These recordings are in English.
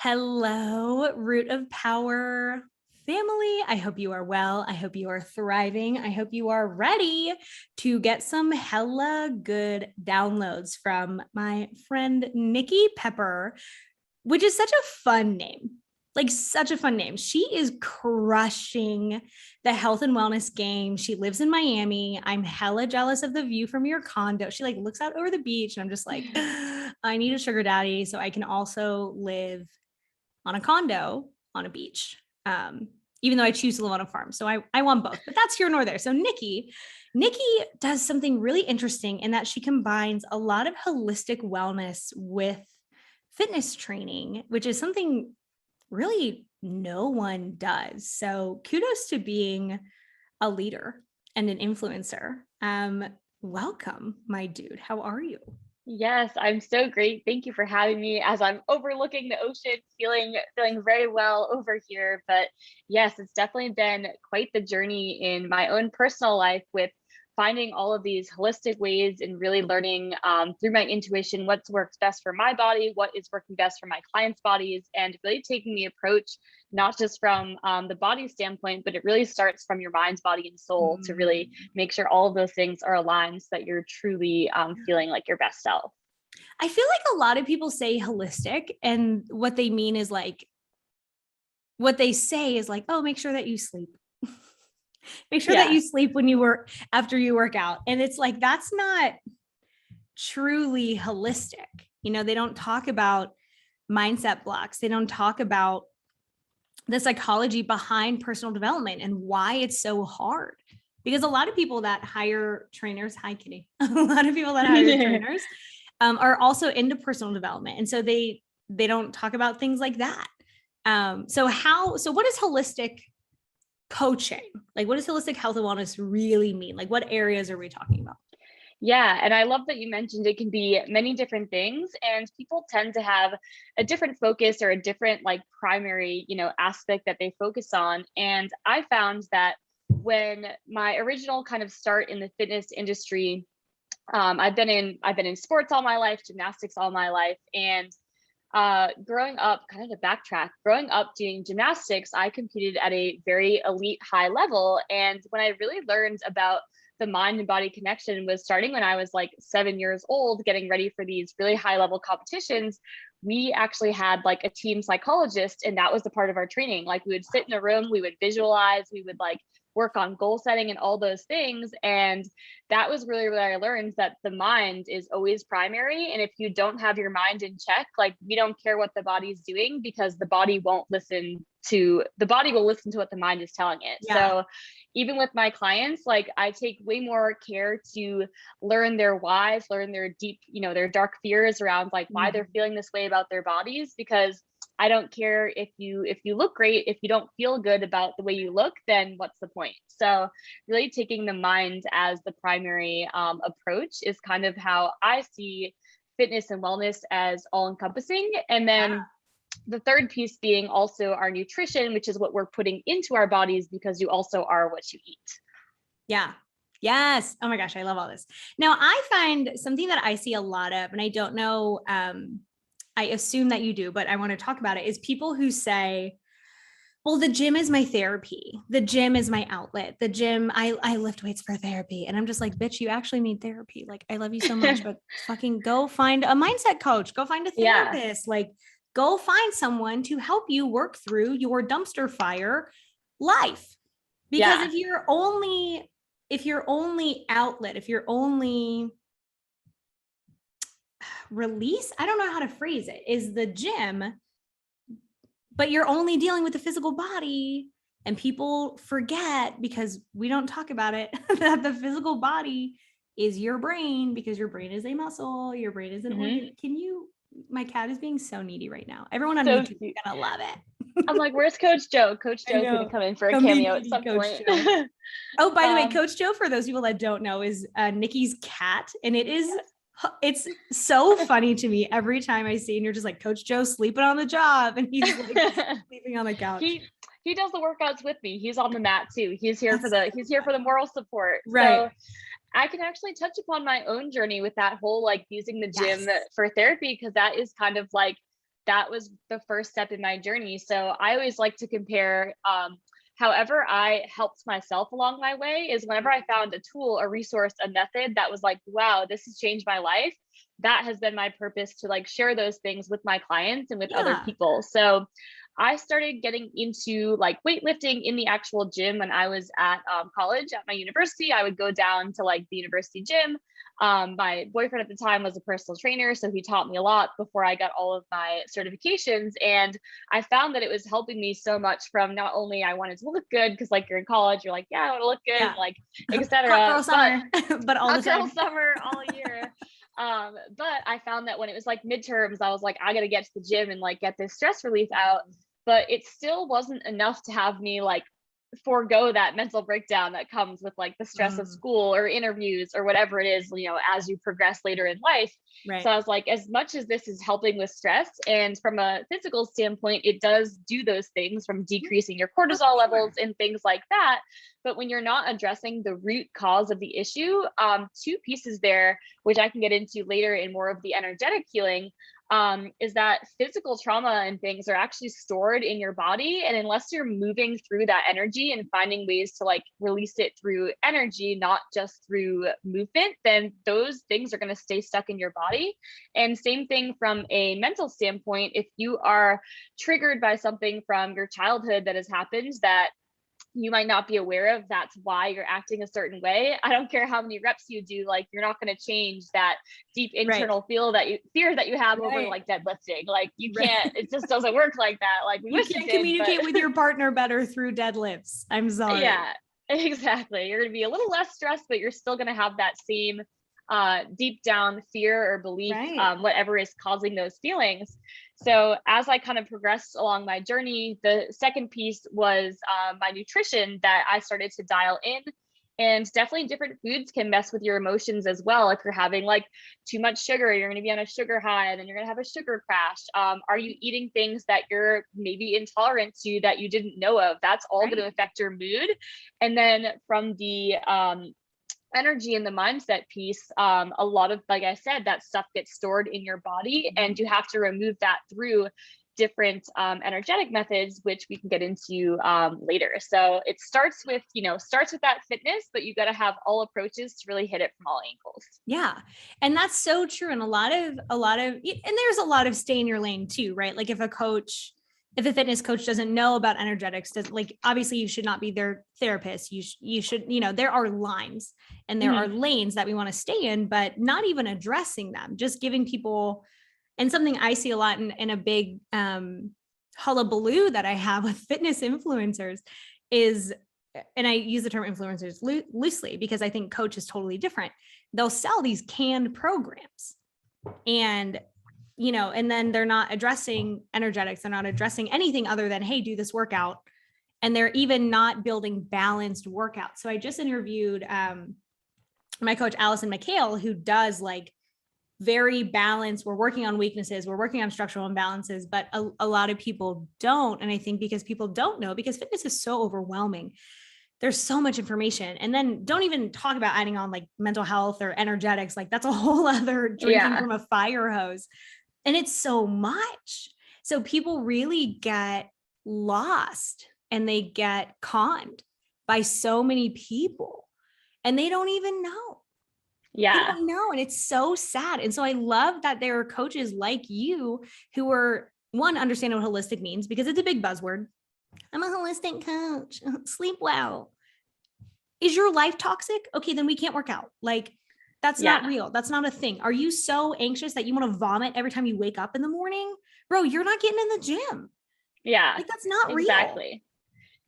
Hello, Root of Power family. I hope you are well. I hope you are thriving. I hope you are ready to get some hella good downloads from my friend Nikki Pepper, which is such a fun name. Like such a fun name. She is crushing the health and wellness game. She lives in Miami. I'm hella jealous of the view from your condo. She like looks out over the beach and I'm just like, I need a sugar daddy so I can also live on a condo on a beach. Even though I choose to live on a farm. So I want both, but that's here nor there. So Nikki does something really interesting in that she combines a lot of holistic wellness with fitness training, which is something really no one does. So kudos to being a leader and an influencer. Welcome, my dude. How are you? Yes, I'm so great. Thank you for having me as I'm overlooking the ocean, feeling very well over here. But yes, it's definitely been quite the journey in my own personal life with finding all of these holistic ways and really learning through my intuition what works best for my body, what is working best for my clients' bodies, and really taking the approach not just from the body standpoint, but it really starts from your mind, body, and soul to really make sure all of those things are aligned so that you're truly feeling like your best self. I feel like a lot of people say holistic, and what they mean is like, what they say is like, oh, make sure that you sleep. Make sure that you sleep when you work after you work out. And it's like, that's not truly holistic. You know, they don't talk about mindset blocks. They don't talk about the psychology behind personal development and why it's so hard. Because a lot of people that hire trainers, hi Kitty, a lot of people that hire trainers are also into personal development. And so they don't talk about things like that. So what is holistic coaching? Like, what does holistic health and wellness really mean? Like, what areas are we talking about? Yeah, and I love that you mentioned it can be many different things, and people tend to have a different focus or a different like primary, aspect that they focus on. And I found that when my original kind of start in the fitness industry, I've been in sports all my life, gymnastics all my life, and growing up, kind of to backtrack, growing up doing gymnastics, I competed at a very elite high level. And when I really learned about the mind and body connection was starting when I was like 7 years old, getting ready for these really high level competitions. We actually had like a team psychologist, and that was a part of our training. Like we would sit in a room, we would visualize, we would like work on goal setting and all those things. And that was really where I learned that the mind is always primary. And if you don't have your mind in check, like we don't care what the body's doing, because the body will listen to what the mind is telling it. Yeah. So even with my clients, like I take way more care to learn their whys, learn their deep, their dark fears around like why they're feeling this way about their bodies, because I don't care if you look great. If you don't feel good about the way you look, then what's the point? So really taking the mind as the primary approach is kind of how I see fitness and wellness as all encompassing. And then the third piece being also our nutrition, which is what we're putting into our bodies, because you also are what you eat. Yeah. Yes. Oh my gosh. I love all this. Now I find something that I see a lot of, and I don't know, I assume that you do, but I want to talk about it, is people who say, well, the gym is my therapy. The gym is my outlet. The gym, I lift weights for therapy. And I'm just like, bitch, you actually need therapy. Like, I love you so much, but fucking go find a mindset coach, go find a therapist, like go find someone to help you work through your dumpster fire life. Because if your only outlet, if your only release, I don't know how to phrase it, is the gym, but you're only dealing with the physical body, and people forget, because we don't talk about it, that the physical body is your brain, because your brain is a muscle, your brain is an organ. My cat is being so needy right now. Everyone on YouTube is gonna love it. I'm like, where's Coach Joe? Coach Joe's gonna come in for a cameo at some point. Oh, by the way, Coach Joe, for those people that don't know, is Nikki's cat, and it's so funny to me every time I see, and you're just like, Coach Joe sleeping on the job, and he's like sleeping on the couch. He does the workouts with me. He's on the mat too. He's here for the moral support. Right. So I can actually touch upon my own journey with that whole like using the gym for therapy, because that is kind of like that was the first step in my journey. So I always like to compare, however I helped myself along my way is whenever I found a tool, a resource, a method that was like, wow, this has changed my life. That has been my purpose to like share those things with my clients and with other Yeah. people. So I started getting into like weightlifting in the actual gym when I was at college at my university. I would go down to like the university gym. My boyfriend at the time was a personal trainer, so he taught me a lot before I got all of my certifications. And I found that it was helping me so much from not only I wanted to look good, because like you're in college, you're like, yeah, I want to look good, Yeah. and like, Hot etc. girl summer, but all the Hot girl time. summer all year. But I found that when it was like midterms, I was like, I gotta get to the gym and like get this stress relief out. But it still wasn't enough to have me like forego that mental breakdown that comes with like the stress of school or interviews or whatever it is, you know, as you progress later in life. Right. So I was like, as much as this is helping with stress, and from a physical standpoint, it does do those things from decreasing your cortisol levels and things like that. But when you're not addressing the root cause of the issue, two pieces there, which I can get into later in more of the energetic healing, is that physical trauma and things are actually stored in your body. And unless you're moving through that energy and finding ways to like release it through energy, not just through movement, then those things are going to stay stuck in your body. And same thing from a mental standpoint, if you are triggered by something from your childhood that has happened that you might not be aware of, that's why you're acting a certain way. I don't care how many reps you do, like you're not going to change that deep internal fear that you have over like deadlifting. Like you can't, it just doesn't work like that. Like we You wish can't it did, communicate but with your partner better through deadlifts. I'm sorry. yeah, exactly. You're going to be a little less stressed, but you're still going to have that same deep down fear or belief, whatever is causing those feelings. So as I kind of progressed along my journey, the second piece was my nutrition that I started to dial in. And definitely different foods can mess with your emotions as well. If you're having like too much sugar, you're going to be on a sugar high and then you're going to have a sugar crash. Are you eating things that you're maybe intolerant to that you didn't know of? That's all going to affect your mood. And then from the energy and the mindset piece, a lot of, like I said, that stuff gets stored in your body, and you have to remove that through different energetic methods, which we can get into later. So it starts with that fitness, but you got to have all approaches to really hit it from all angles. Yeah. And that's so true. And a lot of, and there's a lot of stay in your lane too, right? Like if a fitness coach doesn't know about energetics, like obviously you should not be their therapist. You should, there are lines and there are lanes that we want to stay in, but not even addressing them, just giving people. And something I see a lot in a big hullabaloo that I have with fitness influencers is, and I use the term influencers loosely because I think coach is totally different. They'll sell these canned programs and then they're not addressing energetics. They're not addressing anything other than, hey, do this workout. And they're even not building balanced workouts. So I just interviewed my coach, Allison McHale, who does like very balanced. We're working on weaknesses. We're working on structural imbalances, but a lot of people don't. And I think because people don't know, because fitness is so overwhelming, there's so much information. And then don't even talk about adding on like mental health or energetics. Like that's a whole other drinking from a fire hose. And it's so much. So people really get lost and they get conned by so many people and they don't even know. Yeah. They don't know. And it's so sad. And so I love that there are coaches like you who are, one, understand what holistic means because it's a big buzzword. I'm a holistic coach. Sleep well. Is your life toxic? Okay, then we can't work out. Like that's not real. That's not a thing. Are you so anxious that you want to vomit every time you wake up in the morning? Bro, you're not getting in the gym. Yeah. Like that's not real. Exactly.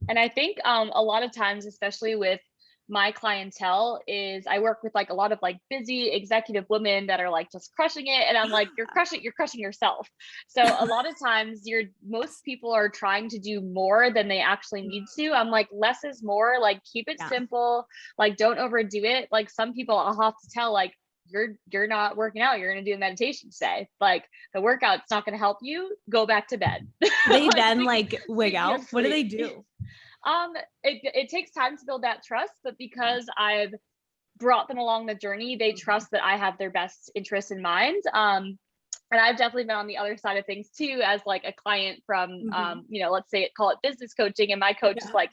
And I think a lot of times, especially with my clientele, is I work with like a lot of like busy executive women that are like just crushing it. And I'm like, you're crushing yourself. So a lot of times most people are trying to do more than they actually need to. I'm like, less is more, like keep it simple, like don't overdo it. Like some people I'll have to tell, like, you're not working out, you're going to do a meditation today. Like the workout's not going to help you, go back to bed. They then like wig out. What do they do? It takes time to build that trust, but because I've brought them along the journey, they trust that I have their best interests in mind. And I've definitely been on the other side of things too, as like a client from, let's say call it business coaching. And my coach is like,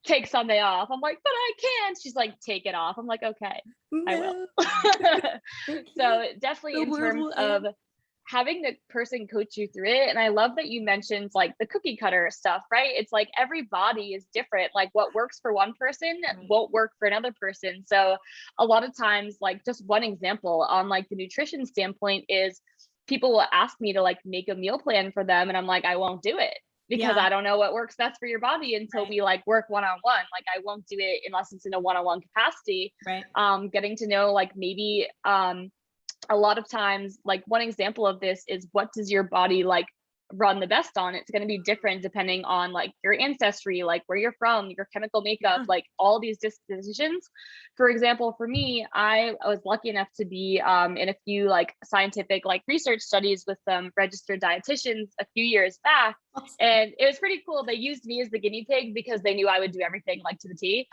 take Sunday off. I'm like, but I can't. She's like, take it off. I'm like, okay, I will. So definitely in terms of having the person coach you through it. And I love that you mentioned like the cookie cutter stuff, right? It's like every body is different. Like what works for one person won't work for another person. So a lot of times, like just one example on like the nutrition standpoint is people will ask me to like make a meal plan for them. And I'm like, I won't do it because I don't know what works best for your body until we like work one-on-one. Like I won't do it unless it's in a one-on-one capacity. Getting to know like maybe, a lot of times, like one example of this is what does your body like run the best on? It's going to be different depending on like your ancestry, like where you're from, your chemical makeup, like all these dispositions. For example, for me, I was lucky enough to be in a few like scientific like research studies with some registered dietitians a few years back. And it was pretty cool. They used me as the guinea pig because they knew I would do everything like to the T.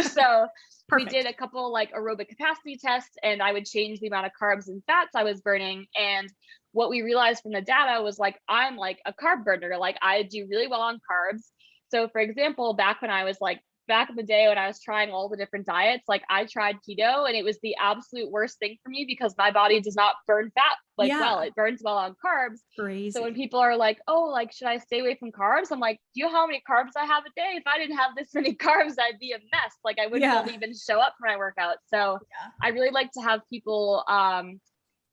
So we did a couple like aerobic capacity tests, and I would change the amount of carbs and fats I was burning. And what we realized from the data was like, I'm like a carb burner. Like I do really well on carbs. So for example, back in the day when I was trying all the different diets, like I tried keto and it was the absolute worst thing for me because my body does not burn fat well. It burns well on carbs. Crazy. So when people are like, oh, like, should I stay away from carbs? I'm like, do you know how many carbs I have a day? If I didn't have this many carbs, I'd be a mess. Like I wouldn't be able to even show up for my workout. So I really like to have people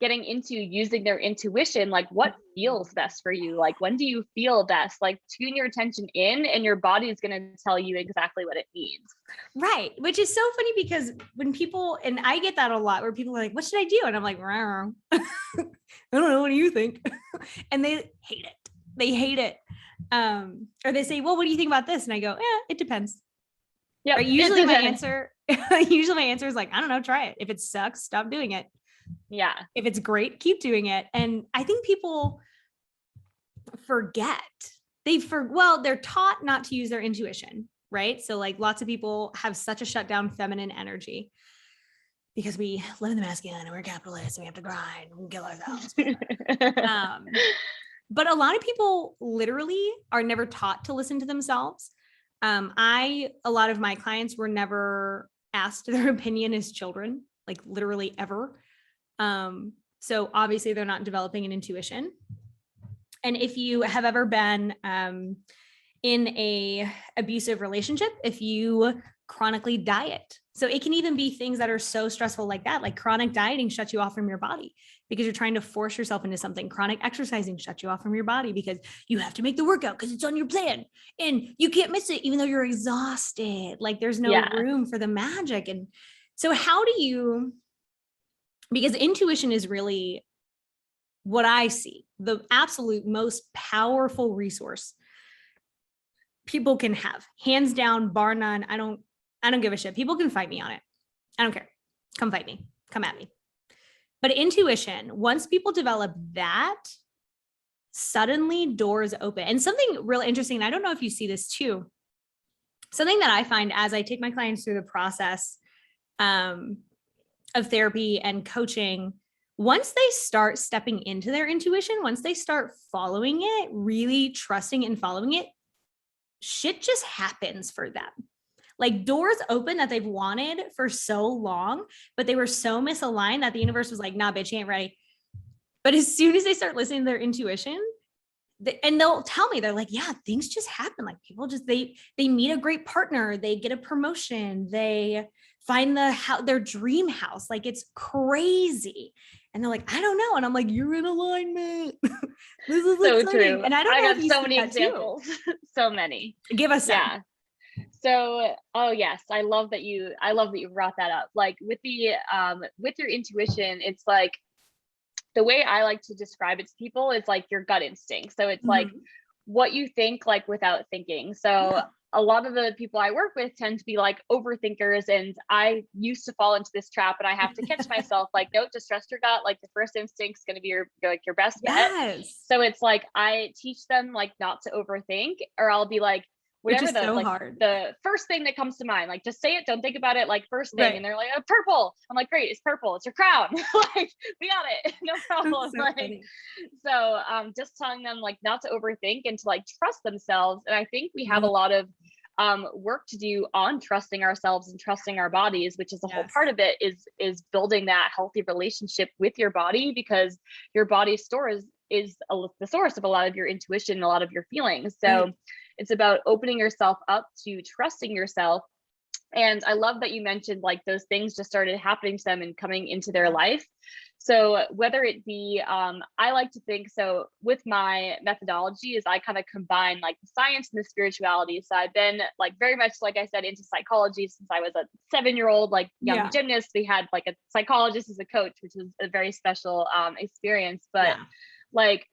getting into using their intuition, like what feels best for you? Like, when do you feel best? Like tune your attention in and your body is going to tell you exactly what it needs. Right. Which is so funny because when people, and I get that a lot where people are like, what should I do? And I'm like, I don't know. What do you think? And they hate it. They hate it. Or they say, well, what do you think about this? And I go, it depends. Yeah. Right? Usually my answer is like, I don't know, try it. If it sucks, stop doing it. Yeah. If it's great, keep doing it. And I think people forget. They're taught not to use their intuition, right? So like lots of people have such a shut down feminine energy because we live in the masculine and we're capitalists and we have to grind and kill ourselves. But a lot of people literally are never taught to listen to themselves. A lot of my clients were never asked their opinion as children, like literally ever. So obviously they're not developing an intuition. And if you have ever been in a abusive relationship, if you chronically diet, so it can even be things that are so stressful like that, like chronic dieting shuts you off from your body because you're trying to force yourself into something. Chronic exercising shuts you off from your body because you have to make the workout because it's on your plan and you can't miss it even though you're exhausted. Like there's no room for the magic. And so how do you, because intuition is really what I see, the absolute most powerful resource people can have, hands down, bar none. I don't give a shit. People can fight me on it. I don't care. Come fight me. Come at me. But intuition, once people develop that, suddenly doors open. And something really interesting, and I don't know if you see this too, something that I find as I take my clients through the process of therapy and coaching, once they start stepping into their intuition, once they start following it, really trusting and following it, shit just happens for them. Like doors open that they've wanted for so long, but they were so misaligned that the universe was like, nah, bitch, you ain't ready. But as soon as they start listening to their intuition, and they'll tell me, they're like, yeah, things just happen. Like people just, they meet a great partner, they get a promotion, they find their dream house. Like it's crazy. And they're like, I don't know. And I'm like, you're in alignment. This is so exciting. True. And I don't know if you so many examples. So many. Give us some. Yeah. So, oh yes, I love that you brought that up. Like with your intuition, it's like the way I like to describe it to people is like your gut instinct. So it's like what you think like without thinking. So a lot of the people I work with tend to be like overthinkers, and I used to fall into this trap, and I have to catch myself like, no, just trust your gut. Like the first instinct's going to be your best bet. So it's like, I teach them like not to overthink, or I'll be like, which whatever is so like hard. the first thing that comes to mind, like just say it, don't think about it, like first thing. Right. And they're like, oh, purple. I'm like, great, it's purple, it's your crown. Like, we got it, no problem. So Like, funny. so just telling them like not to overthink and to like trust themselves. And I think we have a Mhm. lot of work to do on trusting ourselves and trusting our bodies, which is the whole Yes. part of it, is building that healthy relationship with your body, because your body is the source of a lot of your intuition and a lot of your feelings. So Right. it's about opening yourself up to trusting yourself. And I love that you mentioned like those things just started happening to them and coming into their life. So whether it be, I like to think, so with my methodology is I kind of combine like the science and the spirituality. So I've been like very much, like I said, into psychology since I was a 7-year-old, like young Yeah. gymnast. We had like a psychologist as a coach, which was a very special experience. But Yeah. like,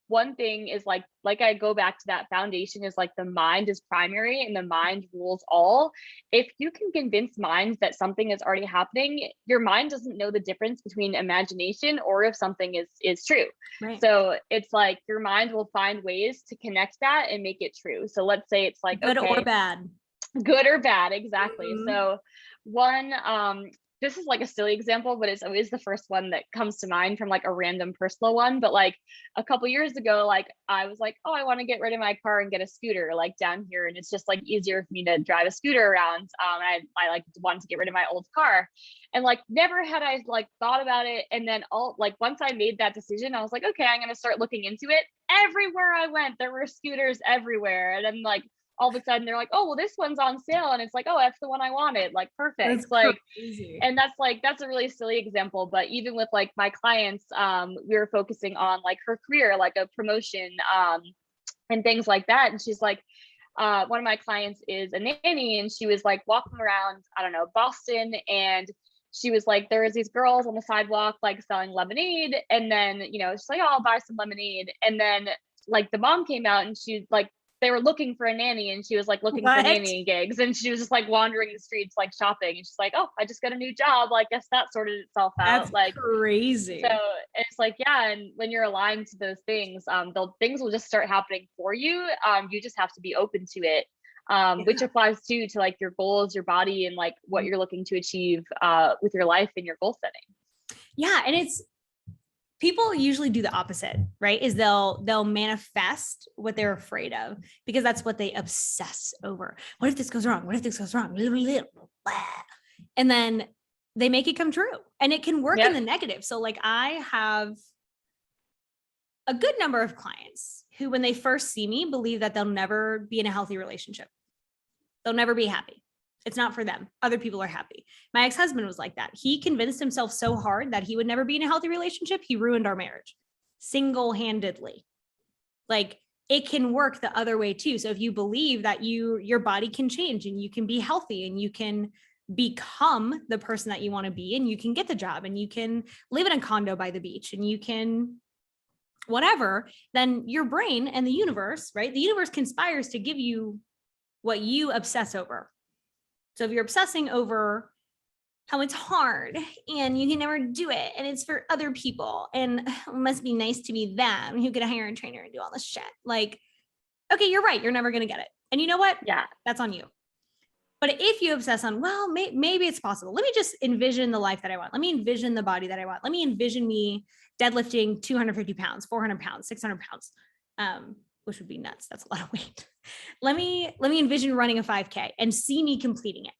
one thing is like I go back to that foundation is like the mind is primary and the mind rules all. If you can convince mind that something is already happening, your mind doesn't know the difference between imagination or if something is true. Right. So it's like your mind will find ways to connect that and make it true. So let's say it's like, Good or okay, bad. good or bad, exactly. Mhm. So one, this is like a silly example, but it's always the first one that comes to mind from like a random personal one. But like a couple years ago, like I was like, oh, I want to get rid of my car and get a scooter like down here, and it's just like easier for me to drive a scooter around. I like wanted to get rid of my old car, and like never had I like thought about it. And then all like once I made that decision, I was like, okay, I'm gonna start looking into it. Everywhere I went, there were scooters everywhere, and then like all of a sudden they're like, oh, well, this one's on sale. And it's like, oh, that's the one I wanted. Like, perfect. That's Like, crazy. and that's a really silly example. But even with like my clients, we were focusing on like her career, like a promotion, and things like that. And she's like, one of my clients is a nanny, and she was like walking around, I don't know, Boston, and she was like, there was these girls on the sidewalk like selling lemonade, and then she's like, oh, I'll buy some lemonade, and then like the mom came out, and she like they were looking for a nanny, and she was like looking for What? nanny gigs, and she was just like wandering the streets like shopping, and she's like, oh, I just got a new job, like guess that sorted itself That's out. Like, so crazy. it's like, yeah, and when you're aligned to those things, things will just start happening for you. You just have to be open to it, which Yeah. applies to like your goals, your body, and like what you're looking to achieve with your life and your goal setting. Yeah. And it's people usually do the opposite, right? Is they'll manifest what they're afraid of because that's what they obsess over. What if this goes wrong? What if this goes wrong? And then they make it come true, and it can work in Yep. the negative. So like I have a good number of clients who, when they first see me, believe that they'll never be in a healthy relationship. They'll never be happy. It's not for them. Other people are happy. My ex-husband was like that. He convinced himself so hard that he would never be in a healthy relationship. He ruined our marriage single-handedly. Like, it can work the other way too. So if you believe that your body can change and you can be healthy and you can become the person that you want to be, and you can get the job and you can live in a condo by the beach and you can whatever, then your brain and the universe, right? The universe conspires to give you what you obsess over. So if you're obsessing over how it's hard and you can never do it and it's for other people and it must be nice to be them who get a hire and trainer and do all this shit, like, okay, you're right, you're never going to get it. And you know what? Yeah. That's on you. But if you obsess on, well, maybe it's possible. Let me just envision the life that I want. Let me envision the body that I want. Let me envision me deadlifting 250 pounds, 400 pounds, 600 pounds, which would be nuts. That's a lot of weight. Let me envision running a 5K and see me completing it.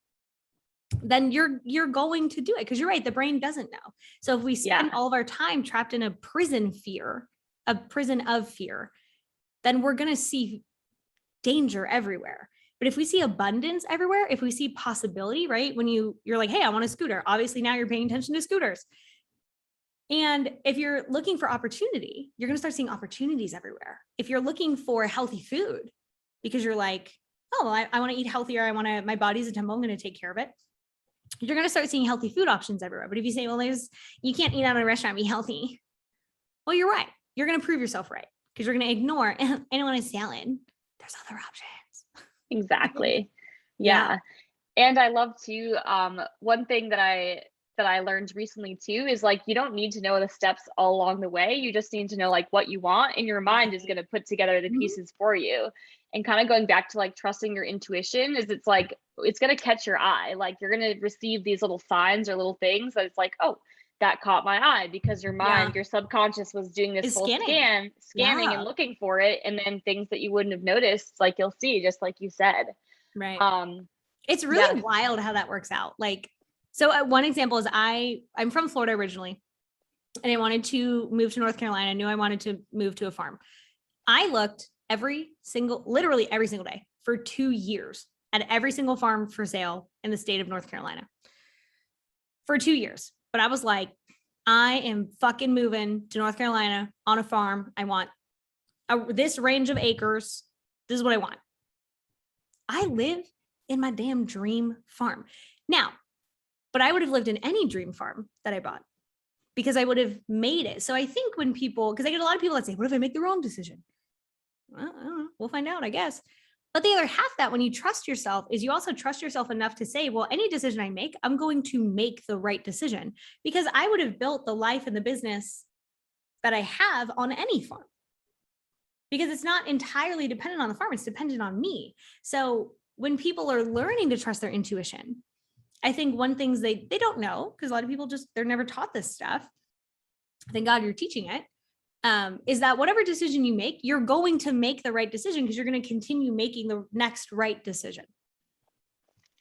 Then you're going to do it, because you're right, the brain doesn't know. So if we spend all of our time trapped in a prison of fear, then we're going to see danger everywhere. But if we see abundance everywhere, if we see possibility, right? When you're like, hey, I want a scooter, obviously now you're paying attention to scooters. And if you're looking for opportunity, you're going to start seeing opportunities everywhere. If you're looking for healthy food because you're like, oh, I want to eat healthier, my body's a temple, I'm going to take care of it, you're going to start seeing healthy food options everywhere. But if you say, well, you can't eat out at a restaurant and be healthy, well, you're right. You're going to prove yourself right, because you're going to ignore, I don't want a salad. There's other options. Exactly. Yeah. Yeah. And I love to, one thing that that I learned recently too is like, you don't need to know the steps all along the way. You just need to know like what you want, and your mind is going to put together the pieces for you. And kind of going back to like trusting your intuition is, it's like, it's going to catch your eye. Like you're going to receive these little signs or little things that it's like, oh, that caught my eye, because your mind, your subconscious was doing this whole scanning and looking for it. And then things that you wouldn't have noticed, like you'll see, just like you said. Right. It's really wild how that works out. Like, so one example is I'm from Florida originally, and I wanted to move to North Carolina. I knew I wanted to move to a farm. I looked literally every single day for 2 years at every single farm for sale in the state of North Carolina for 2 years. But I was like, I am fucking moving to North Carolina on a farm. I want this range of acres. This is what I want. I live in my damn dream farm now, but I would have lived in any dream farm that I bought because I would have made it. So I think when people, because I get a lot of people that say, what if I make the wrong decision? Well, I don't know. We'll find out, I guess. But the other half that when you trust yourself is you also trust yourself enough to say, well, any decision I make, I'm going to make the right decision, because I would have built the life and the business that I have on any farm, because it's not entirely dependent on the farm. It's dependent on me. So when people are learning to trust their intuition, I think one thing they don't know, because a lot of people they're never taught this stuff. Thank God you're teaching it. Is that whatever decision you make, you're going to make the right decision, because you're going to continue making the next right decision.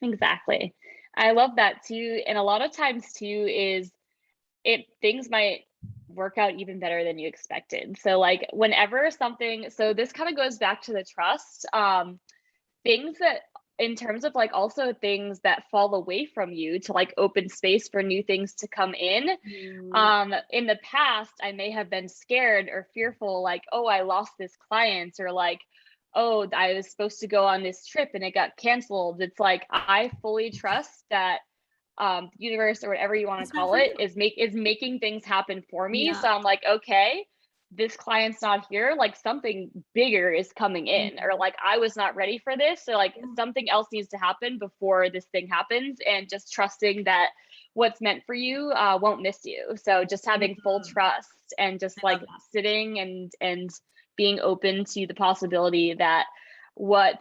Exactly. I love that too. And a lot of times too is things might work out even better than you expected. So like whenever something, so this kind of goes back to the trust, things that, in terms of like also things that fall away from you to like open space for new things to come in. In the past, I may have been scared or fearful, like, oh, I lost this client, or like, oh, I was supposed to go on this trip and it got canceled. It's like, I fully trust that the universe, or whatever you want to call it, is making things happen for me. Yeah. So I'm like, okay, this client's not here, like something bigger is coming in, or like I was not ready for this, so like something else needs to happen before this thing happens, and just trusting that what's meant for you won't miss you. So just having full trust, and just like sitting and being open to the possibility that what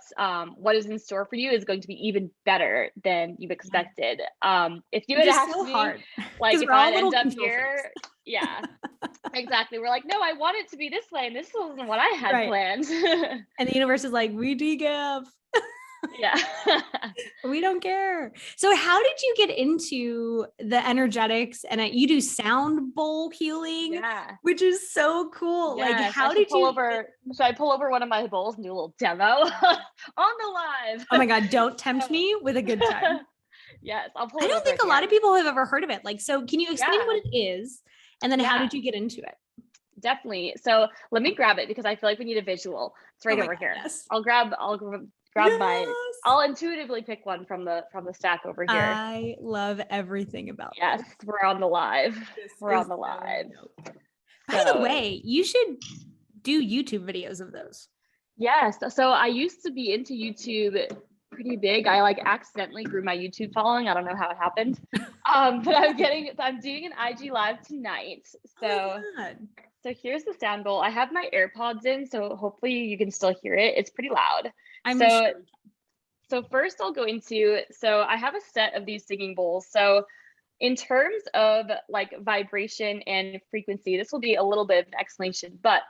is in store for you is going to be even better than you've expected. If you had asked me, like if I'd end up here, yeah, exactly. We're like, no, I want it to be this way, and this wasn't what I had planned. And the universe is like, we decaf. Yeah. We don't care. So how did you get into the energetics? And you do sound bowl healing, which is so cool. Like, how did you should I pull over one of my bowls and do a little demo on the live? Oh my God, don't tempt me with a good time. Yes, I'll pull I don't think a lot of people have ever heard of it. Like, so can you explain what it is? And then how did you get into it? Definitely. So let me grab it, because I feel like we need a visual. It's right over here. Yes. I'll grab I'll intuitively pick one from the stack over here. I love everything about this. We're on the live. We're on the live. By the way, you should do YouTube videos of those. Yes. So I used to be into YouTube pretty big. I like accidentally grew my YouTube following. I don't know how it happened. But I'm doing an IG live tonight. So so here's the sound bowl. I have my AirPods in, so hopefully you can still hear it. It's pretty loud. So first I'll go into, so I have a set of these singing bowls. So in terms of like vibration and frequency, this will be a little bit of an explanation, but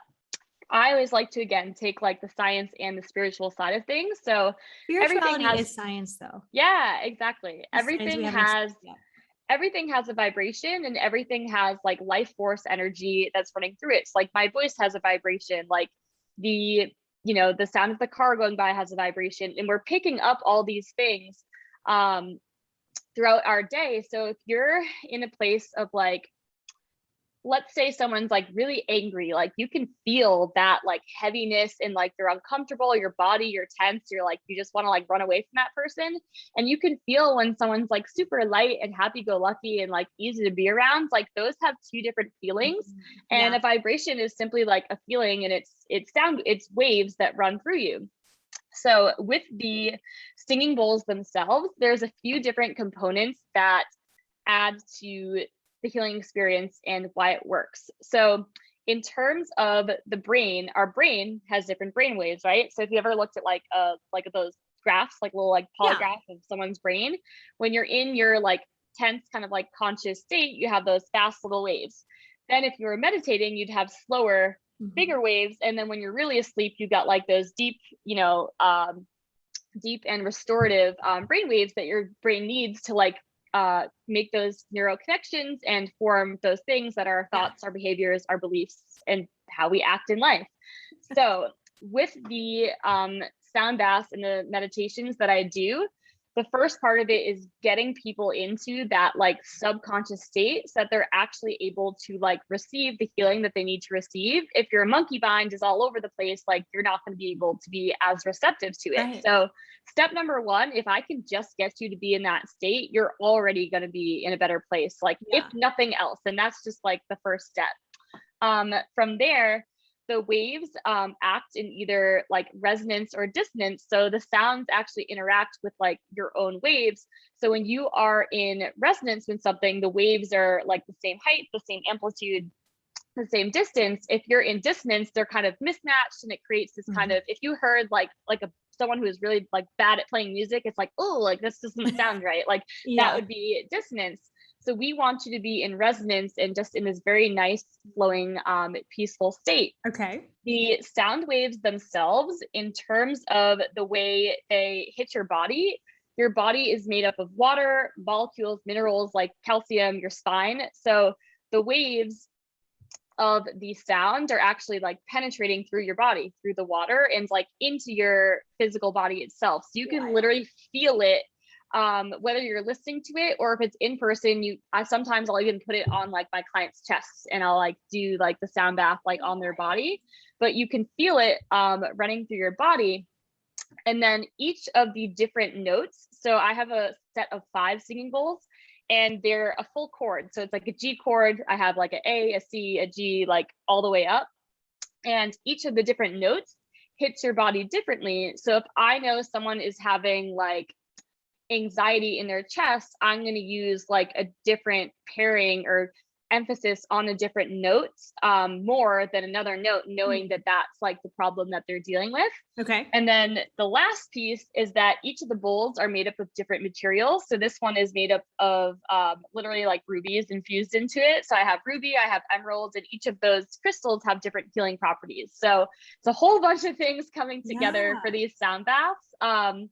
I always like to, again, take like the science and the spiritual side of things. So spirituality is science though. Yeah, exactly. Everything has a vibration, and everything has like life force energy that's running through it. So like my voice has a vibration, like the sound of the car going by has a vibration, and we're picking up all these things throughout our day. So if you're in a place of like, let's say someone's like really angry, like you can feel that like heaviness, and like you're uncomfortable, your body, you're tense, you're like, you just want to like run away from that person. And you can feel when someone's like super light and happy-go-lucky and like easy to be around. Like those have two different feelings. And a vibration is simply like a feeling, and it's waves that run through you. So with the singing bowls themselves, there's a few different components that add to the healing experience and why it works. So in terms of the brain, our brain has different brain waves, right? So if you ever looked at like those graphs, like little like Yeah. polygraph of someone's brain, when you're in your like tense kind of like conscious state, you have those fast little waves. Then if you were meditating, you'd have slower, bigger waves. And then when you're really asleep, you got like those deep, deep and restorative brain waves that your brain needs to like make those neural connections and form those things that are our thoughts, our behaviors, our beliefs, and how we act in life. So with the sound baths and the meditations that I do, the first part of it is getting people into that like subconscious state so that they're actually able to like receive the healing that they need to receive. If your monkey mind is all over the place, like you're not going to be able to be as receptive to it. Right. So step number one, if I can just get you to be in that state, you're already going to be in a better place, like if nothing else. And that's just like the first step. From there, the waves act in either like resonance or dissonance. So the sounds actually interact with like your own waves. So when you are in resonance with something, the waves are like the same height, the same amplitude, the same distance. If you're in dissonance, they're kind of mismatched, and it creates this kind of, if you heard like someone who is really like bad at playing music, it's like, oh, like this doesn't sound right. Like that would be dissonance. So we want you to be in resonance and just in this very nice, flowing, peaceful state. Okay. The sound waves themselves, in terms of the way they hit your body is made up of water, molecules, minerals like calcium, your spine. So the waves of the sound are actually like penetrating through your body, through the water, and like into your physical body itself. So you can literally feel it, whether you're listening to it or if it's in person. Sometimes I'll even put it on like my clients' chests, and I'll like do like the sound bath like on their body, but you can feel it running through your body. And then each of the different notes, so I have a set of 5 singing bowls, and they're a full chord. So it's like a G chord. I have like an A, a C, a G, like all the way up. And each of the different notes hits your body differently. So if I know someone is having like anxiety in their chest, I'm going to use like a different pairing or emphasis on a different note more than another note, knowing that that's like the problem that they're dealing with. Okay. And then the last piece is that each of the bowls are made up of different materials. So this one is made up of literally like rubies infused into it. So I have ruby, I have emeralds, and each of those crystals have different healing properties. So it's a whole bunch of things coming together for these sound baths.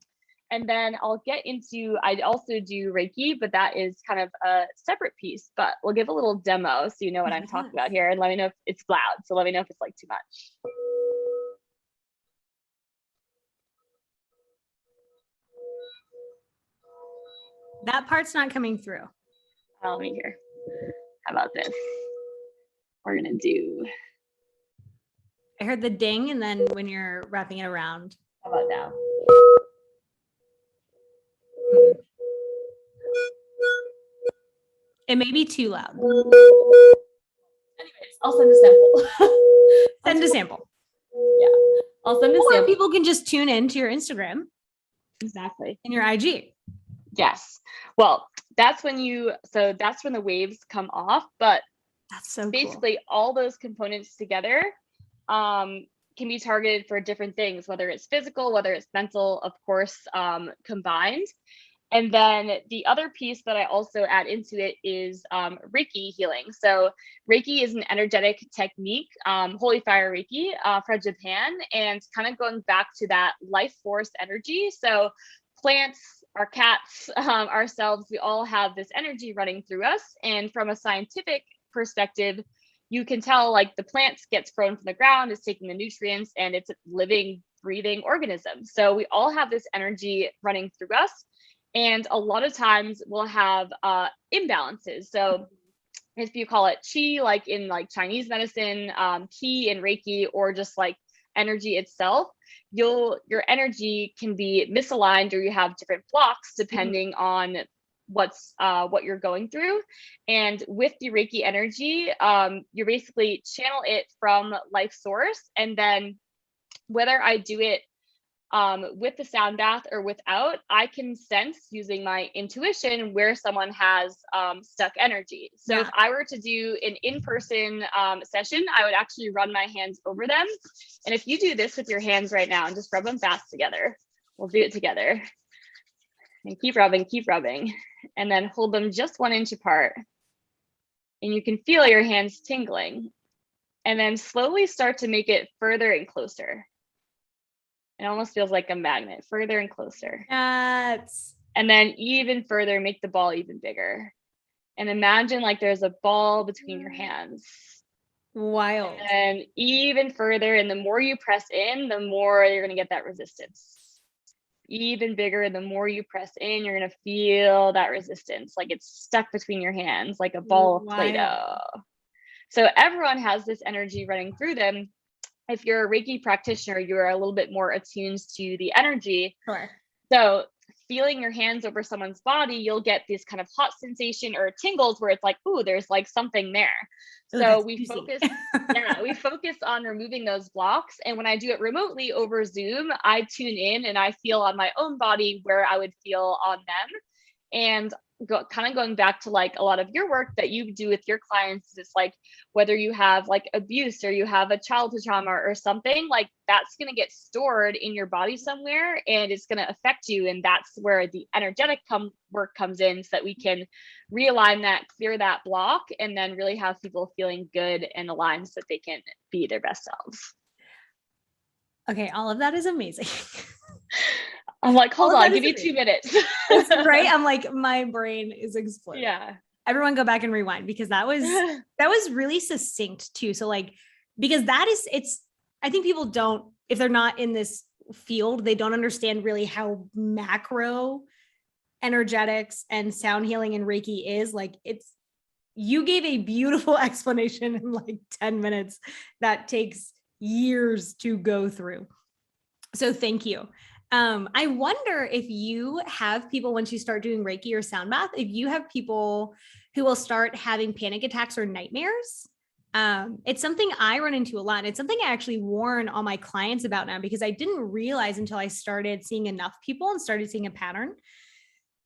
And then I'll get into, I also do Reiki, but that is kind of a separate piece, but we'll give a little demo so you know what I'm talking about here, and let me know if it's loud. So let me know if it's like too much. That part's not coming through. Let me hear. How about this? We're gonna do. I heard the ding, and then when you're wrapping it around. How about now? It may be too loud. Anyways, I'll send a sample. Send a sample. Yeah, I'll send a sample. Or people can just tune in to your Instagram. Exactly. And your IG. Yes. Well, that's when the waves come off, but that's so basically cool. All those components together can be targeted for different things, whether it's physical, whether it's mental, of course, combined. And then the other piece that I also add into it is Reiki healing. So Reiki is an energetic technique, Holy Fire Reiki from Japan, and kind of going back to that life force energy. So plants, our cats, ourselves, we all have this energy running through us. And from a scientific perspective, you can tell like the plants gets grown from the ground, is taking the nutrients, and it's a living, breathing organism. So we all have this energy running through us. And a lot of times we'll have imbalances. So if you call it qi, like in like Chinese medicine, qi in Reiki, or just like energy itself, your energy can be misaligned, or you have different blocks depending on what you're going through. And with the Reiki energy, you basically channel it from life source. And then whether I do it with the sound bath or without, I can sense using my intuition where someone has stuck energy. So if I were to do an in-person session, I would actually run my hands over them. And if you do this with your hands right now and just rub them fast together, we'll do it together. And keep rubbing, and then hold them just 1 inch apart. And you can feel your hands tingling. And then slowly start to make it further and closer. It almost feels like a magnet, further and closer. That's... And then even further, make the ball even bigger. And imagine like there's a ball between your hands. Wild. And even further, and the more you press in, the more you're going to get that resistance. Even bigger, and the more you press in, you're going to feel that resistance, like it's stuck between your hands, like a ball of Play-Doh. So everyone has this energy running through them. If you're a Reiki practitioner, you're a little bit more attuned to the energy. Sure. So feeling your hands over someone's body, you'll get this kind of hot sensation or tingles where it's like, ooh, there's like something there. Ooh, so we juicy. focus, we focus on removing those blocks. And when I do it remotely over Zoom, I tune in and I feel on my own body where I would feel on them. And kind of going back to like a lot of your work that you do with your clients, it's like whether you have like abuse or you have a childhood trauma or something, like that's going to get stored in your body somewhere and it's going to affect you. And that's where the energetic work comes in, so that we can realign that, clear that block, and then really have people feeling good and aligned so that they can be their best selves. Okay, all of that is amazing. I'm like, hold on, give me 2 minutes. Right? I'm like, my brain is exploding. Yeah. Everyone go back and rewind, because that was really succinct too. So like, because I think people don't, if they're not in this field, they don't understand really how macro energetics and sound healing and Reiki is. Like, you gave a beautiful explanation in like 10 minutes that takes years to go through. So thank you. I wonder if you have people, once you start doing Reiki or sound bath, if you have people who will start having panic attacks or nightmares. It's something I run into a lot. And it's something I actually warn all my clients about now, because I didn't realize until I started seeing enough people and started seeing a pattern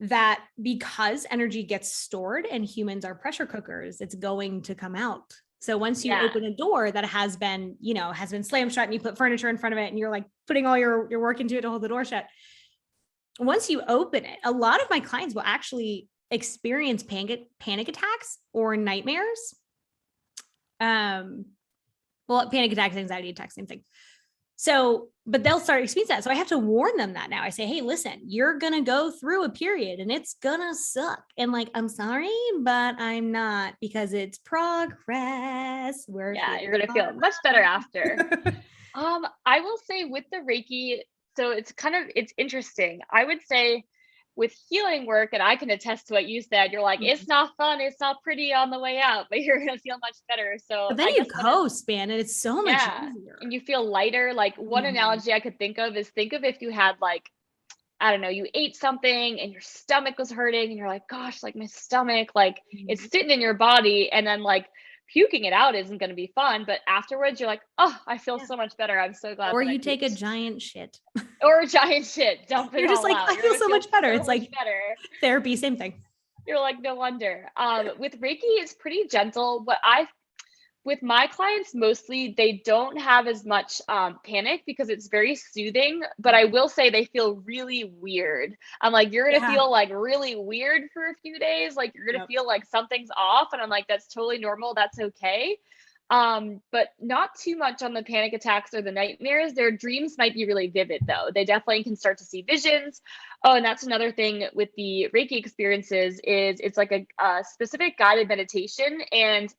that because energy gets stored and humans are pressure cookers, it's going to come out. So once you open a door that has been slammed shut, and you put furniture in front of it and you're like putting all your work into it to hold the door shut. Once you open it, a lot of my clients will actually experience panic attacks or nightmares. Panic attacks, anxiety attacks, same thing. So, but they'll start experiencing that. So I have to warn them that now. I say, hey, listen, you're going to go through a period and it's going to suck. And like, I'm sorry, but I'm not, because it's progress. You're going to feel much better after. I will say with the Reiki, so it's interesting. I would say with healing work, and I can attest to what you said, you're like, it's not fun, it's not pretty on the way out, but you're going to feel much better. So but then you coast, man, and it's so much easier. And you feel lighter. Like one analogy I could think of if you had like, I don't know, you ate something and your stomach was hurting and you're like, gosh, like my stomach, like it's sitting in your body, and then like puking it out isn't going to be fun, but afterwards you're like, oh, I feel so much better. I'm so glad. Or you take a giant shit. Or a giant shit. Dump it. You're just like, out. I feel so much better. So it's like better. Therapy, same thing. You're like, no wonder. With Reiki, it's pretty gentle. With my clients, mostly, they don't have as much panic because it's very soothing, but I will say they feel really weird. I'm like, you're going to feel like really weird for a few days. Like you're going to feel like something's off. And I'm like, that's totally normal. That's okay. But not too much on the panic attacks or the nightmares. Their dreams might be really vivid though. They definitely can start to see visions. Oh, and that's another thing with the Reiki experiences is it's like a specific guided meditation. And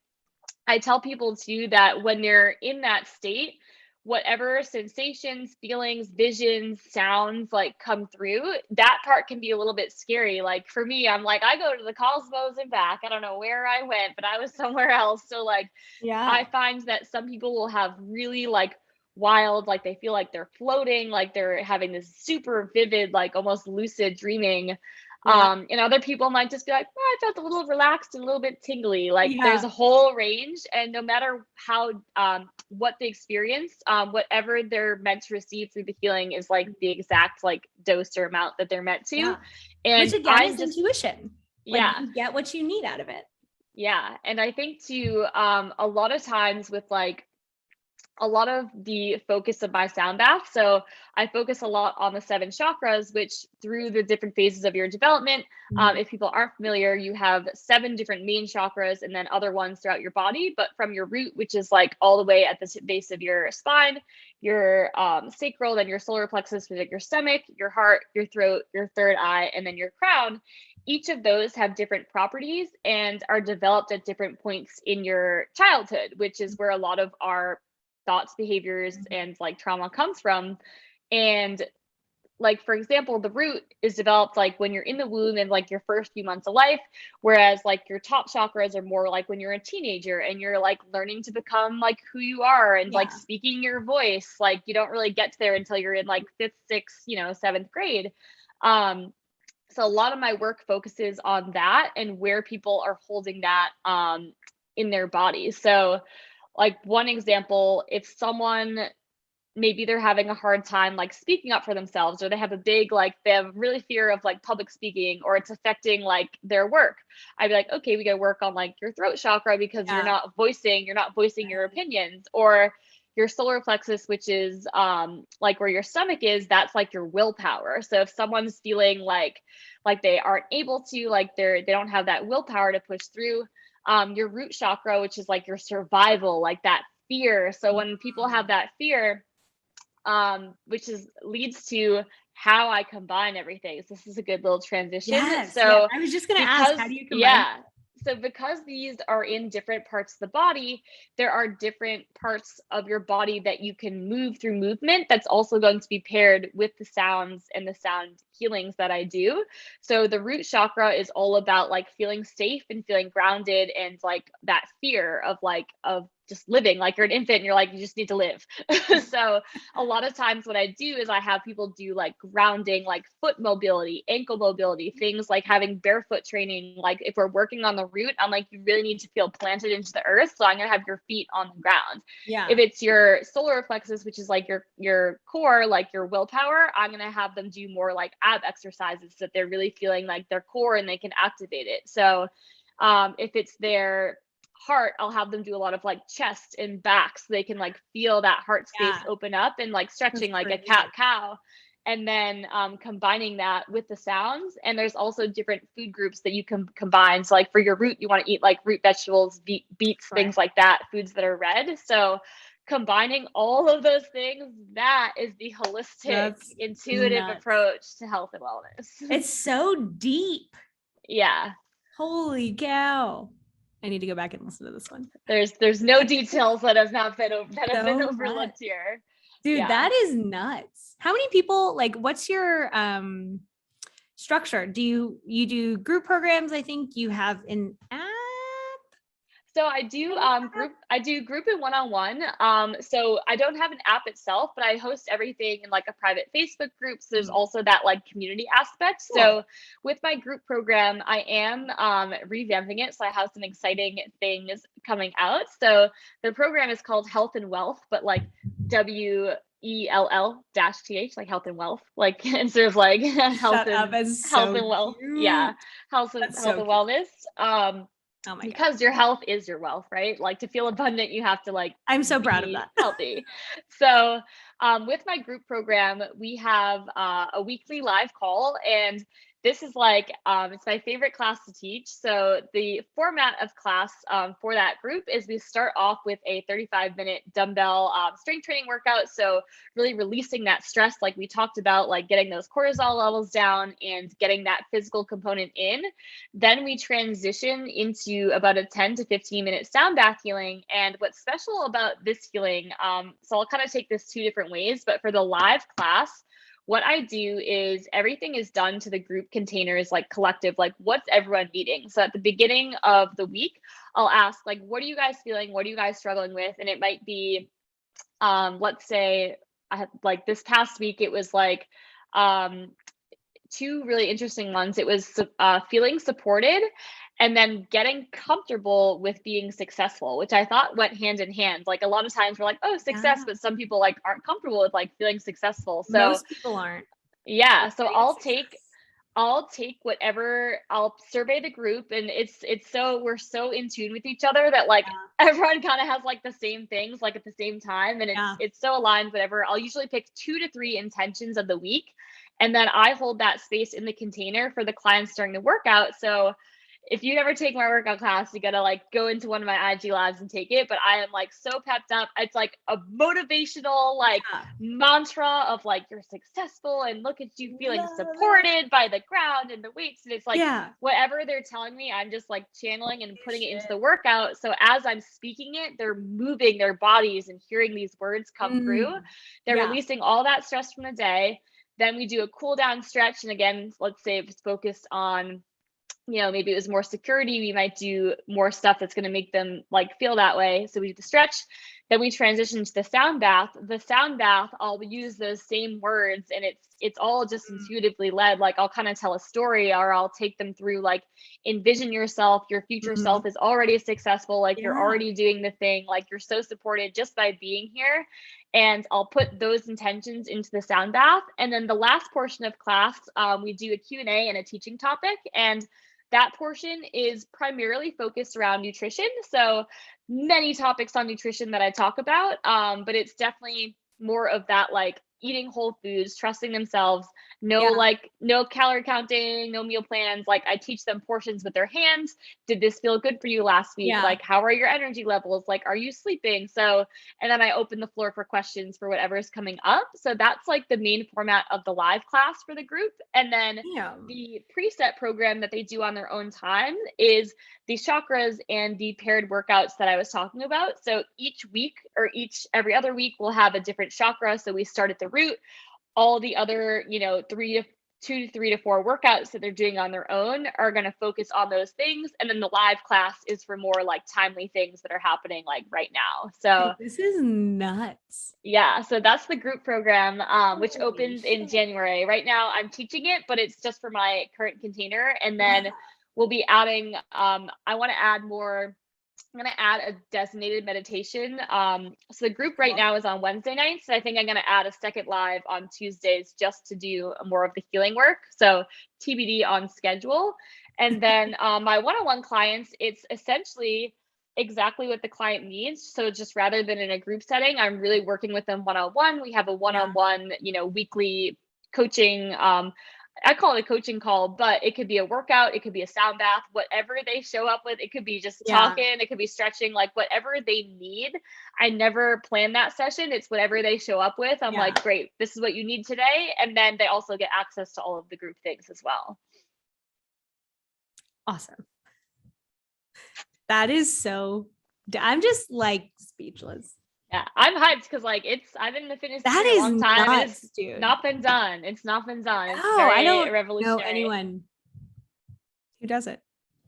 I tell people too that when they're in that state, whatever sensations, feelings, visions, sounds like come through, that part can be a little bit scary. Like for me, I'm like, I go to the cosmos and back. I don't know where I went, but I was somewhere else. So like, I find that some people will have really like wild, like they feel like they're floating, like they're having this super vivid, like almost lucid dreaming. And other people might just be like, oh, I felt a little relaxed and a little bit tingly. Like there's Yeah. a whole range, and no matter how what they experience, whatever they're meant to receive through the healing is like the exact like dose or amount that they're meant to. Yeah. And Which again I'm is just intuition. Like yeah. you get what you need out of it. Yeah. And I think too, a lot of times with like a lot of the focus of my sound bath. So I focus a lot on the seven chakras, which through the different phases of your development, if people aren't familiar, you have seven different main chakras and then other ones throughout your body. But from your root, which is like all the way at the base of your spine, your sacral, then your solar plexus, which is your stomach, your heart, your throat, your third eye, and then your crown. Each of those have different properties and are developed at different points in your childhood, which is where a lot of our thoughts, behaviors, and like trauma comes from. And like, for example, the root is developed like when you're in the womb and like your first few months of life, whereas like your top chakras are more like when you're a teenager and you're like learning to become like who you are and like speaking your voice. Like you don't really get to there until you're in like fifth, sixth, seventh grade. So a lot of my work focuses on that and where people are holding that in their bodies. So like one example, if someone maybe they're having a hard time like speaking up for themselves, or they have a big like they have really fear of like public speaking, or it's affecting like their work, I'd be like, okay, we gotta work on like your throat chakra because you're not voicing your opinions. Or your solar plexus, which is like where your stomach is, that's like your willpower. So if someone's feeling like they aren't able to, like they don't have that willpower to push through, your root chakra, which is like your survival, like that fear. So when people have that fear, which leads to how I combine everything. So this is a good little transition. Yes. So I was just going to ask, how do you combine? So because these are in different parts of the body, there are different parts of your body that you can move through movement that's also going to be paired with the sounds and the sound healings that I do. So the root chakra is all about like feeling safe and feeling grounded, and like that fear of just living. Like you're an infant and you're like, you just need to live. So a lot of times what I do is I have people do like grounding, like foot mobility, ankle mobility, things like having barefoot training. Like if we're working on the root, I'm like, you really need to feel planted into the earth. So I'm going to have your feet on the ground. Yeah. If it's your solar plexus, which is like your core, like your willpower, I'm going to have them do more like ab exercises so that they're really feeling like their core and they can activate it. So if it's their heart, I'll have them do a lot of like chest and back so they can like feel that heart space open up, and like stretching like a cat cow, and then combining that with the sounds. And there's also different food groups that you can combine. So like for your root, you want to eat like root vegetables, beets, things like that, foods that are red. So combining all of those things, that is the holistic, intuitive approach to health and wellness. It's so deep. Yeah. Holy cow. I need to go back and listen to this one. There's no details that have been overlooked here. Dude, that is nuts. How many people, like, what's your structure? Do you do group programs? I think you have an app. So I do group and one-on-one. So I don't have an app itself, but I host everything in like a private Facebook group. So there's also that like community aspect. Cool. So with my group program, I am revamping it. So I have some exciting things coming out. So the program is called Health and Wealth, but like WELL-TH, like health and wealth, like instead of like health and wealth. Yeah. Health and wellness. Oh my because God. Your health is your wealth, right? Like to feel abundant, you have to like I'm so proud of that. Healthy. So with my group program, we have a weekly live call, and this is like it's my favorite class to teach. So the format of class for that group is we start off with a 35-minute dumbbell strength training workout. So really releasing that stress, like we talked about, like getting those cortisol levels down and getting that physical component in. Then we transition into about a 10 to 15-minute sound bath healing. And what's special about this healing, so I'll kind of take this two different ways, but for the live class, what I do is everything is done to the group containers, like collective, like what's everyone needing. So at the beginning of the week, I'll ask like, what are you guys feeling? What are you guys struggling with? And it might be, let's say I had like this past week, it was like, two really interesting ones. It was feeling supported and then getting comfortable with being successful, which I thought went hand in hand. Like a lot of times we're like, oh, success, Yeah. but some people like aren't comfortable with like feeling successful. So Most people aren't. yeah, That's so great success. I'll take whatever, I'll survey the group, and it's so we're so in tune with each other that like Yeah. everyone kind of has like the same things like at the same time, and Yeah. it's so aligned. Whatever, I'll usually pick 2 to 3 intentions of the week, and then I hold that space in the container for the clients during the workout. So if you never take my workout class, you gotta like go into one of my IG lives and take it. But I am like so pepped up. It's like a motivational like Yeah. mantra of like you're successful and look at you feeling Love it. supported by the ground and the weights. And it's like Yeah. whatever they're telling me, I'm just like channeling and putting it into Shit. the workout. So as I'm speaking it, they're moving their bodies and hearing these words come through. Mm. They're Yeah. releasing all that stress from the day. Then we do a cool down stretch. And again, let's say if it's focused on, maybe it was more security, we might do more stuff that's going to make them like feel that way. So we do the stretch, then we transition to the sound bath. The sound bath, I'll use those same words, and it's all just intuitively led. Like I'll kind of tell a story, or I'll take them through like envision yourself, your future Mhm. self is already successful, like you're Yeah. already doing the thing, like you're so supported just by being here. And I'll put those intentions into the sound bath. And then the last portion of class, we do a Q&A and a teaching topic. And that portion is primarily focused around nutrition. So many topics on nutrition that I talk about, but it's definitely more of that like eating whole foods, trusting themselves, Yeah. no calorie counting, no meal plans. Like I teach them portions with their hands. Did this feel good for you last week? Yeah. Like how are your energy levels? Like are you sleeping? So, and then I open the floor for questions for whatever is coming up. So that's like the main format of the live class for the group. And then Yeah. the preset program that they do on their own time is these chakras and the paired workouts that I was talking about. So each week or every other week, we'll have a different chakra. So we start at the root, all the other, 2 to 3 to 4 workouts that they're doing on their own are going to focus on those things. And then the live class is for more like timely things that are happening like right now. So Dude, this is nuts. yeah, so that's the group program, which Holy opens in shit. January. Right now, I'm teaching it, but it's just for my current container. And Yeah. then we'll be adding, I want to add more. I'm going to add a designated meditation. So the group right now is on Wednesday nights. I think I'm going to add a second live on Tuesdays just to do more of the healing work. So TBD on schedule. And then my one-on-one clients, it's essentially exactly what the client needs. So just rather than in a group setting, I'm really working with them one-on-one. We have a Yeah. one-on-one, weekly coaching. I call it a coaching call, but it could be a workout, it could be a sound bath, whatever they show up with. It could be just Yeah. talking, it could be stretching, like whatever they need. I never plan that session. It's whatever they show up with. I'm Yeah. like, great, this is what you need today. And then they also get access to all of the group things as well. Awesome. That is I'm just like speechless. Yeah, I'm hyped because like I've been in the fitness That industry a is long time. It has nuts, dude. not been done. It's not been done. It's Oh, I very don't know revolutionary. anyone who does it.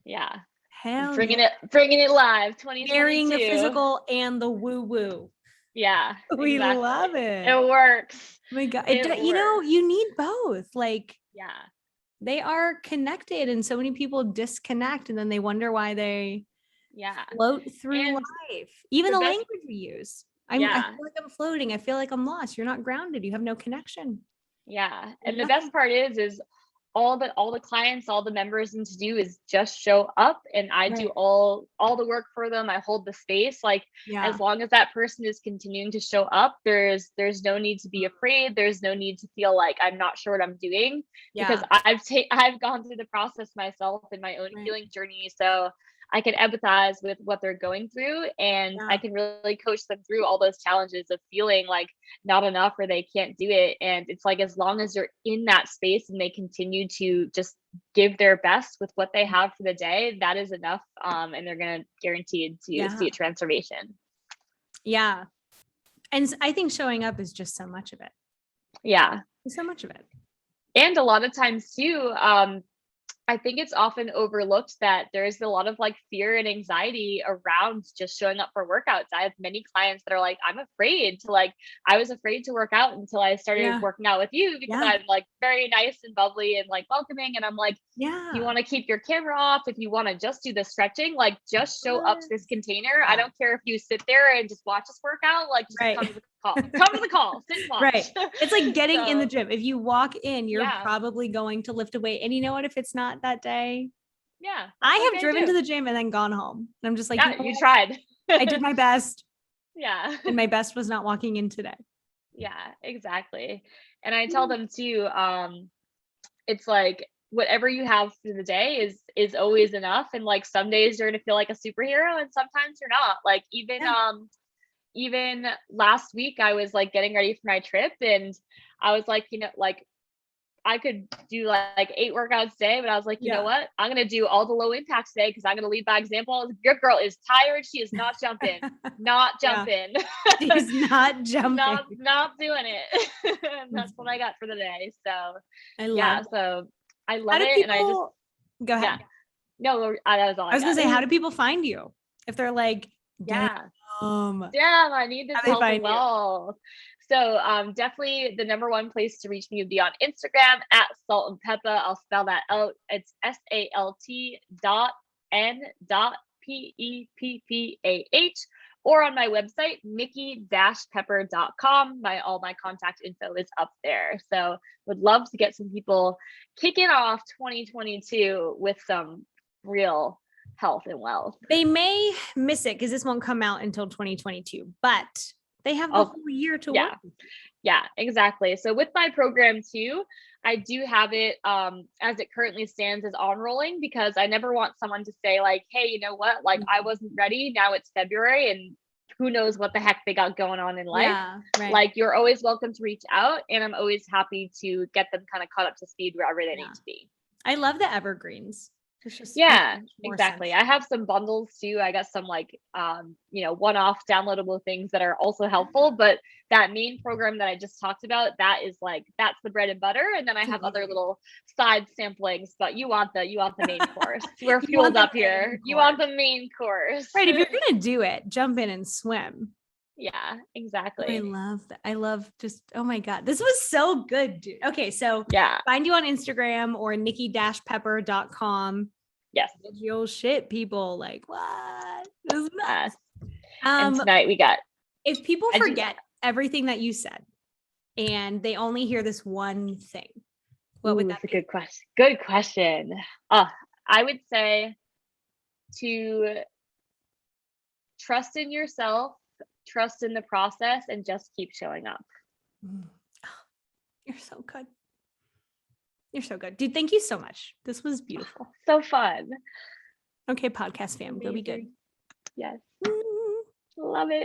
Yeah. Hell Bringing yeah. it live, Marrying the 2022. physical and the woo-woo. Yeah, We exactly. love it. It works. Oh my God. It works. You need both. Like Yeah. they are connected, and so many people disconnect and then they wonder why they Yeah. float through And life. Even the the best, language we use. I yeah. feel like I'm floating. I feel like I'm lost. You're not grounded. You have no connection. Yeah. And the best Nothing. part is all the clients, all the members need to do is just show up, and I do Right. all the work for them. I hold the space. Like Yeah. as long as that person is continuing to show up, there's no need to be afraid. There's no need to feel like I'm not sure what I'm doing, because Yeah. I've gone through the process myself in my own Right. healing journey. So I can empathize with what they're going through, and I Yeah. can really coach them through all those challenges of feeling like not enough or they can't do it. And it's like as long as they're in that space and they continue to just give their best with what they have for the day, that is enough. And they're gonna guaranteed to Yeah. see a transformation. Yeah. And I think showing up is just so much of it. Yeah. So much of it. And a lot of times too, I think it's often overlooked that there's a lot of like fear and anxiety around just showing up for workouts. I have many clients that are like, I'm afraid to like, I was afraid to work out until I started Yeah. working out with you because Yeah. I'm like very nice and bubbly and like welcoming. And I'm like, Yeah. you want to keep your camera off, if you want to just do the stretching, like just show up to this container. I Yeah. don't care if you sit there and just watch us work out, like just Right. come to the call. Come to the call, sit and watch. Right. It's like getting in the So, gym. If you walk in, you're yeah. probably going to lift a weight. And you know what? If it's not that day, Yeah. I That's have driven okay to too. the gym and then gone home. And I'm just like, Yeah, you know you what? tried. I did my best. Yeah. And my best was not walking in today. Yeah, exactly. And I tell them too, it's like whatever you have through the day is always enough. And like some days you're gonna feel like a superhero and sometimes you're not. Like Yeah. even last week I was like getting ready for my trip and I was like, like I could do like 8 workouts a day, but I was like, you know what? I'm gonna do all the low impact today because I'm gonna lead by example. Your girl is tired. She is not jumping. Not Yeah. jumping. She's not jumping. Not doing it. And that's what I got for the day. So I yeah, love that. so I How love do it. And I just people go ahead? yeah. No, that was all I was I gonna got. say, how do people find you? If they're like, damn, Yeah. how Damn, I need this they health and find you? wealth. So definitely the number one place to reach me would be on Instagram at Salt and Peppa. I'll spell that out. It's SALT.N.PEPPAH, or on my website, Nikki-Pepper.com. All my contact info is up there. So would love to get some people kicking off 2022 with some real health and wealth. They may miss it because this won't come out until 2022, but they have the whole year to work. Yeah, exactly. So with my program too, I do have it as it currently stands as on rolling because I never want someone to say like, hey, you know what? Like I wasn't ready. Now it's February and who knows what the heck they got going on in life. Yeah, right. Like you're always welcome to reach out and I'm always happy to get them kind of caught up to speed wherever they need to be. I love the evergreens. Yeah, exactly. I have some bundles too. I got some like one-off downloadable things that are also helpful, but that main program that I just talked about, that's the bread and butter. And then I have other little side samplings, but you want the main course. We're fueled up here. You want the main course. Right. If you're gonna do it, jump in and swim. Yeah, exactly. I love that. I love just, oh my God, this was so good, dude. Okay. So yeah, find you on Instagram or Nikki-Pepper.com. Yes. Real shit, people. Like, what? This is nuts. And tonight we got. If people forget everything that you said and they only hear this one thing, what would that be? That's a good question. Good question. I would say to trust in yourself, trust in the process, and just keep showing up. You're so good. You're so good. Dude, thank you so much. This was beautiful. So fun. Okay, podcast fam, go be good. Yes. Love it.